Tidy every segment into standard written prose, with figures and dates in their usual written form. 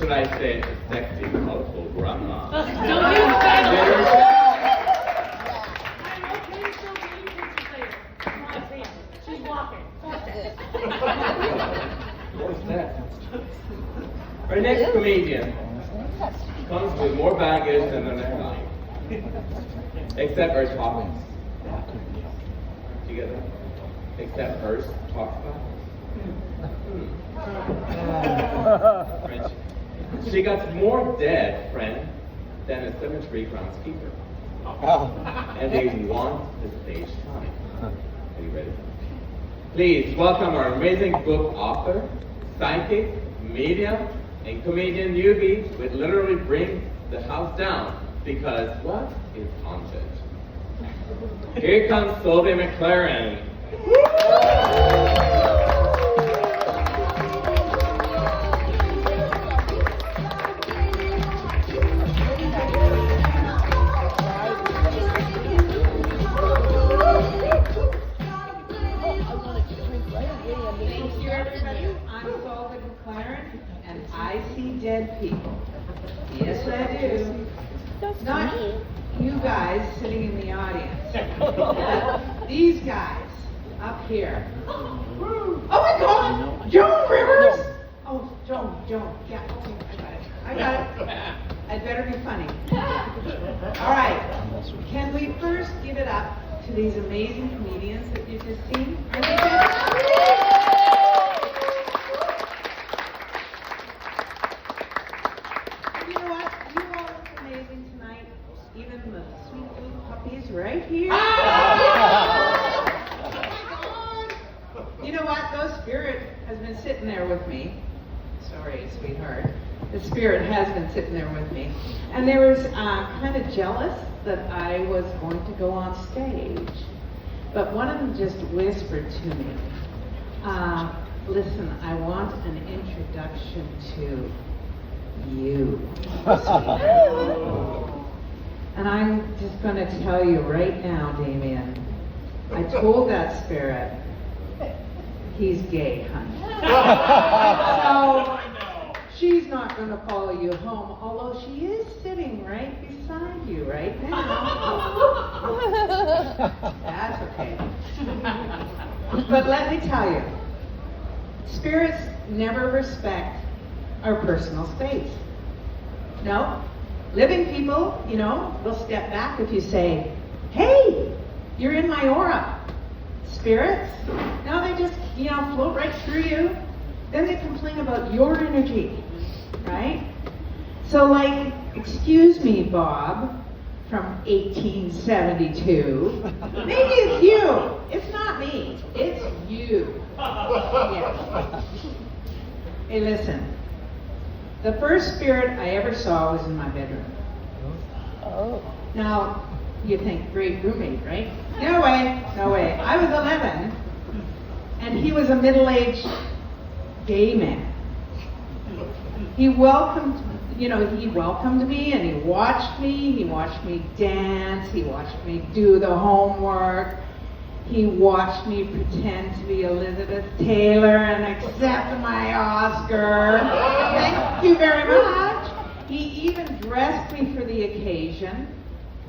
should I say a sexy, colorful grandma? Don't use that. I'm okay, so many things to say. Come on, see. She's walking. What's that? Our next comedian comes with more baggage than an airline. Except her topics. You get that? Except hers talks about. French. She got more dead, friend, than a cemetery groundskeeper. And they want the stage time. Are you ready? Please welcome our amazing book author, psychic, medium, and comedian newbie with literally bring the house down because what is haunted? Here comes Solveig McLaren. Thank you, everybody. I'm Solveig McLaren, and I see dead people. Yes, I do. Not you guys sitting in the audience, but these guys up here. Oh my God, Joan Rivers! Oh, Joan, yeah, I got it. I'd better be funny. All right, can we first give it up to these amazing comedians that you've just seen? Are they good? You know what? You all look amazing tonight. Even the sweet little puppies right here. You know what? Those spirit has been sitting there with me. Sorry, sweetheart. The spirit has been sitting there with me. And they were kind of jealous that I was going to go on stage. But one of them just whispered to me, listen, I want an introduction to you. And I'm just going to tell you right now, Damien, I told that spirit, he's gay, honey. So she's not going to follow you home, although she is sitting right beside you right now. That's okay. But let me tell you, spirits never respect our personal space. No, living people, will step back if you say, hey, you're in my aura. Spirits, no, they just, float right through you. Then they complain about your energy, right? So like, excuse me, Bob, from 1872. Maybe it's you. It's not me. It's you. Yeah. Hey, listen. The first spirit I ever saw was in my bedroom. Oh. Now, you think, great roommate, right? No way. I was 11, and he was a middle-aged gay man. He welcomed me, and he watched me dance, he watched me do the homework, he watched me pretend to be Elizabeth Taylor and accept my Oscar. Thank you very much. He even dressed me for the occasion,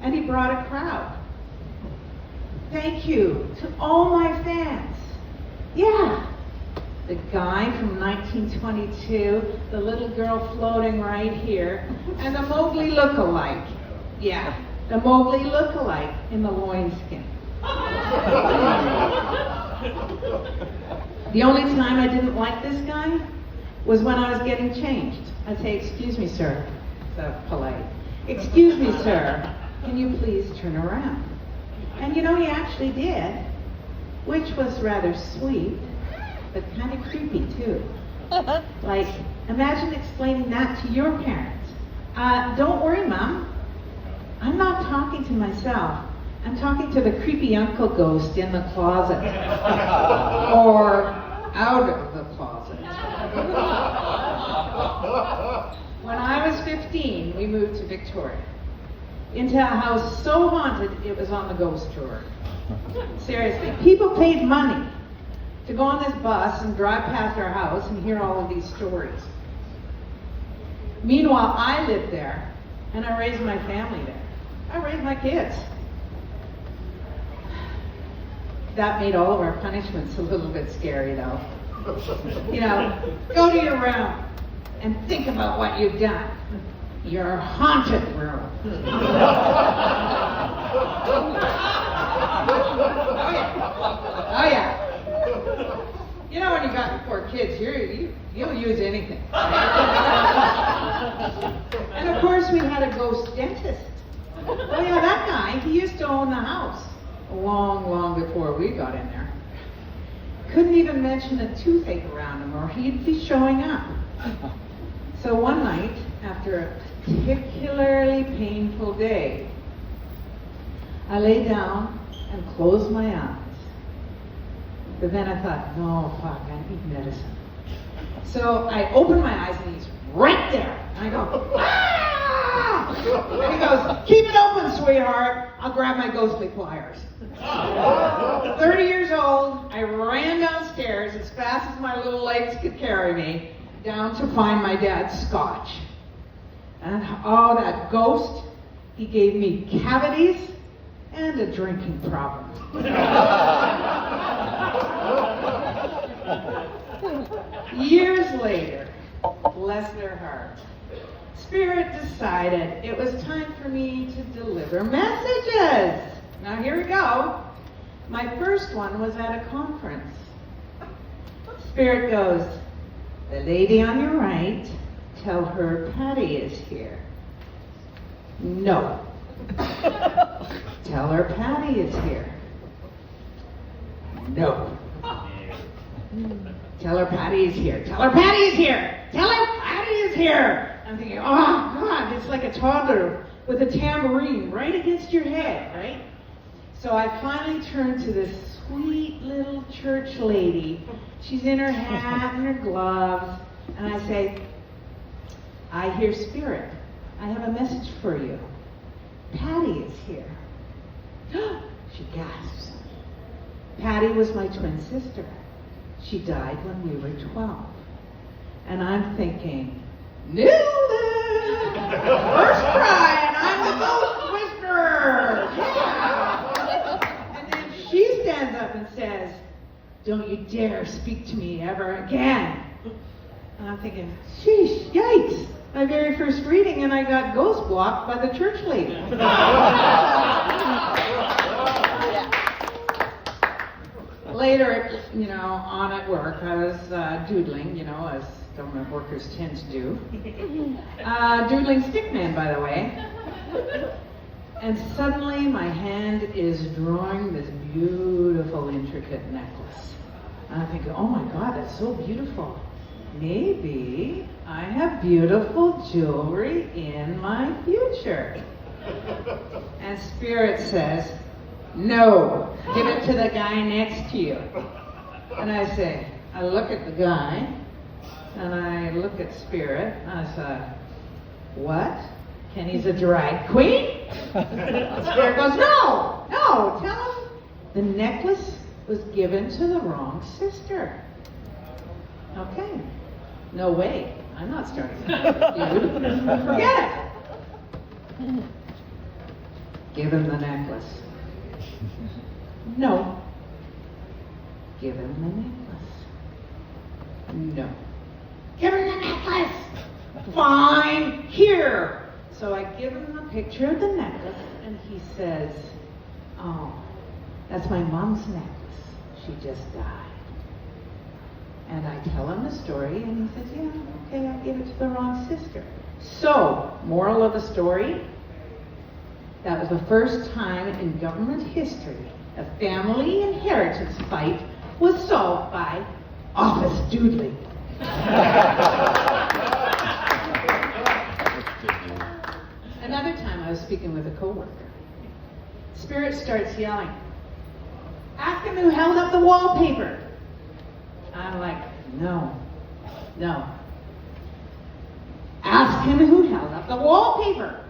and he brought a crowd. Thank you to all my fans. Yeah. The guy from 1922, the little girl floating right here, and the Mowgli look-alike. Yeah, the Mowgli look-alike in the loinskin. The only time I didn't like this guy was when I was getting changed. I'd say, excuse me, sir. So polite. Excuse me, sir. Can you please turn around? And he actually did, which was rather sweet. But kind of creepy too. Like, imagine explaining that to your parents. Don't worry, Mom. I'm not talking to myself. I'm talking to the creepy uncle ghost in the closet. Or out of the closet. When I was 15, we moved to Victoria. Into a house so haunted, it was on the ghost tour. Seriously, people paid money to go on this bus and drive past our house and hear all of these stories. Meanwhile, I lived there, and I raised my family there. I raised my kids. That made all of our punishments a little bit scary, though. You know, go to your room and think about what you've done. Your haunted room. Oh yeah. You know, when you got 4 kids, you'll use anything. And of course, we had a ghost dentist. Oh yeah, that guy, he used to own the house long before we got in there. Couldn't even mention a toothache around him or he'd be showing up. So one night, after a particularly painful day, I lay down and closed my eyes. But then I thought, no, fuck, I need medicine. So I opened my eyes and he's right there. And I go, ah! And he goes, keep it open, sweetheart. I'll grab my ghostly pliers. 30 years old, I ran downstairs as fast as my little legs could carry me, down to find my dad's scotch. And oh, that ghost, he gave me cavities and a drinking problem. Years later, bless their hearts, Spirit decided it was time for me to deliver messages. Now here we go. My first one was at a conference. Spirit goes, the lady on your right, tell her Patty is here. No. Tell her Patty is here. No. Tell her Patty is here. Tell her Patty is here. Tell her Patty is here. I'm thinking, oh God, it's like a toddler with a tambourine right against your head, right? So I finally turned to this sweet little church lady. She's in her hat and her gloves. And I say, I hear Spirit. I have a message for you. Patty is here. She gasps. Patty was my twin sister. She died when we were 12. And I'm thinking, nailed it! First try, and I'm the ghost whisperer! Yeah! And then she stands up and says, don't you dare speak to me ever again. And I'm thinking, sheesh, yikes! My very first reading, and I got ghost blocked by the church lady. Later, you know, on at work, I was doodling, you know, as government workers tend to do. Doodling stickman, by the way. And suddenly my hand is drawing this beautiful, intricate necklace. And I'm thinking, oh my God, that's so beautiful. Maybe I have beautiful jewelry in my future. And Spirit says, no, give it to the guy next to you. And I say, I look at the guy, and I look at Spirit, and I say, what? Kenny's a drag queen? Spirit goes, no, tell him the necklace was given to the wrong sister. Okay, no way, I'm not starting that. Forget it. Give him the necklace. No. Give him the necklace. No. Give him the necklace. Fine. Here. So I give him a picture of the necklace, and he says, oh, that's my mom's necklace. She just died. And I tell him the story, and he says, yeah, okay, I gave it to the wrong sister. So, moral of the story, that was the first time in government history a family inheritance fight was solved by office doodling. Another time I was speaking with a coworker. Spirit starts yelling, ask him who held up the wallpaper. I'm like, no. Ask him who held up the wallpaper.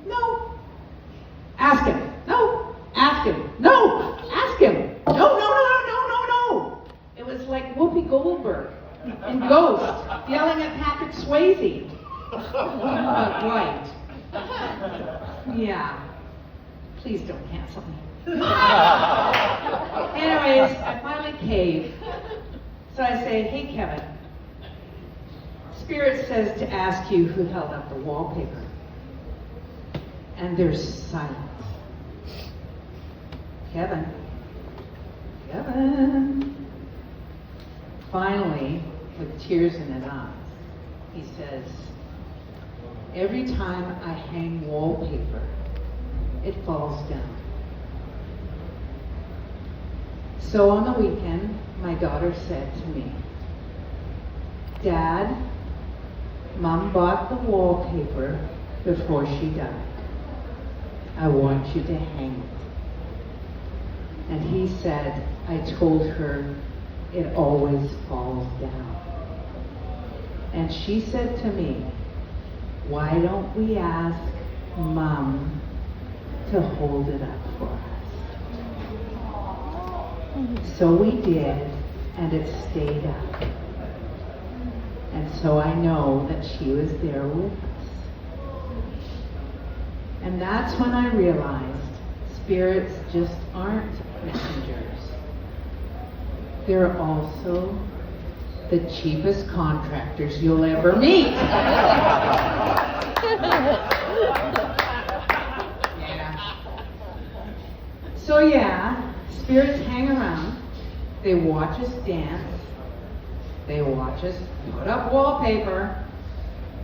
No. Ask him. No. Ask him. No. Ask him. No. It was like Whoopi Goldberg in Ghost. yelling at Patrick Swayze. About white. Yeah. Please don't cancel me. Anyways, I finally cave. So I say, hey Kevin, Spirit says to ask you who held up the wallpaper. And there's silence. Kevin. Finally, with tears in his eyes, he says, every time I hang wallpaper, it falls down. So on the weekend, my daughter said to me, Dad, Mom bought the wallpaper before she died. I want you to hang it. And he said, I told her it always falls down. And she said to me, why don't we ask Mom to hold it up for us? So we did, and it stayed up. And so I know that she was there with us. And that's when I realized spirits just aren't messengers. They're also the cheapest contractors you'll ever meet. Yeah. So yeah, spirits hang around. They watch us dance. They watch us put up wallpaper.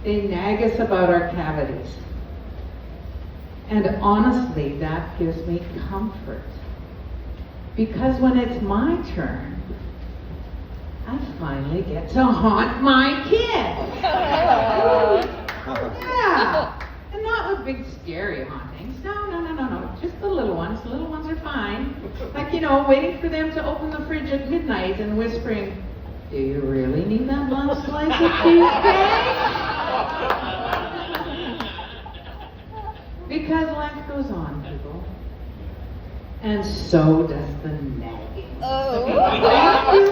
They nag us about our cavities. And honestly, that gives me comfort. Because when it's my turn, I finally get to haunt my kid. Yeah. And not with big scary hauntings. No. Just the little ones. The little ones are fine. Like, waiting for them to open the fridge at midnight and whispering, do you really need that lunch slice of cheesecake? Because life goes on, people. And so does the nagging. Oh. Thank you